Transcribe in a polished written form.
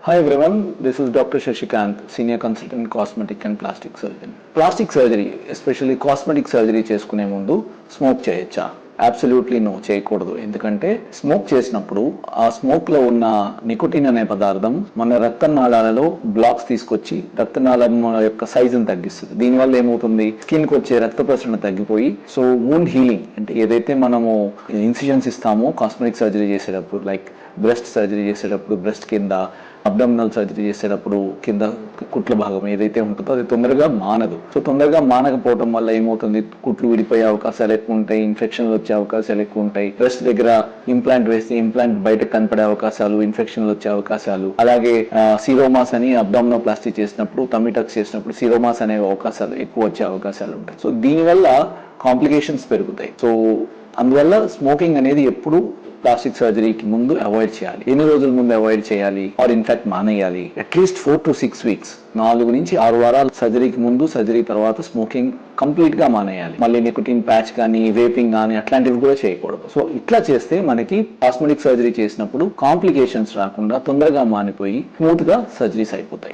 Hi everyone, this is Dr. Shashikant, Senior Consultant Cosmetic and Plastic Surgeon. Plastic surgery, especially cosmetic surgery చేసుకునే ముందు smoke చేయొచ్చా? Absolutely no, చేయకూడదు. ఎందుకంటే smoke చేసినప్పుడు ఆ స్మోక్ లో ఉన్న నికోటిన్ అనే పదార్థం మన రక్తనాళాలలో బ్లాక్స్ తీసుకొచ్చి రక్తనాళం యొక్క సైజును తగ్గిస్తుంది. దీనివల్ల ఏమవుతుంది, స్కిన్ కి వచ్చే రక్త ప్రసరణ తగ్గిపోయి సో వూండ్ హీలింగ్ అంటే ఏదైతే మనము ఇన్సిజన్స్ ఇస్తామో కాస్మెటిక్ సర్జరీ చేసేటప్పుడు, లైక్ బ్రెస్ట్ సర్జరీ చేసేటప్పుడు బ్రెస్ట్ కింద, అబ్డామినల్ సర్జరీ చేసేటప్పుడు కింద కుట్ల భాగం ఏదైతే ఉంటుందో అది తొందరగా మానదు. సో తొందరగా మానకపోవడం వల్ల ఏమవుతుంది, కుట్లు విడిపోయే అవకాశాలు ఎక్కువ ఉంటాయి, ఇన్ఫెక్షన్లు వచ్చే అవకాశాలు ఎక్కువ ఉంటాయి. బ్రెస్ట్ దగ్గర ఇంప్లాంట్ వేస్తే ఇంప్లాంట్ బయటకు కనపడే అవకాశాలు, ఇన్ఫెక్షన్లు వచ్చే అవకాశాలు, అలాగే సిరోమాస్ అని అబ్డామినోప్లాస్టీ చేసినప్పుడు, టమిటక్స్ చేసినప్పుడు సిరోమాస్ అనే అవకాశాలు ఎక్కువ వచ్చే అవకాశాలు ఉంటాయి. సో దీనివల్ల కాంప్లికేషన్స్ పెరుగుతాయి. సో అందువల్ల స్మోకింగ్ అనేది ఎప్పుడు ప్లాస్టిక్ సర్జరీకి ముందు అవాయిడ్ చేయాలి. ఎన్ని రోజుల ముందు అవాయిడ్ చేయాలి ఆర్ ఇన్ఫాక్ట్ మానేయాలి? అట్లీస్ట్ 4 to 6 weeks, 4 నుంచి 6 వారాలు సర్జరీకి ముందు, సర్జరీ తర్వాత స్మోకింగ్ కంప్లీట్ గా మానేయాలి. మళ్ళీ నికోటిన్ ప్యాచ్ కానీ, వేపింగ్ కానీ అట్లాంటివి కూడా చేయకూడదు. సో ఇట్లా చేస్తే మనకి కాస్మెటిక్ సర్జరీ చేసినప్పుడు కాంప్లికేషన్స్ రాకుండా తొందరగా మానిపోయి స్మూత్ గా సర్జరీస్ అయిపోతాయి.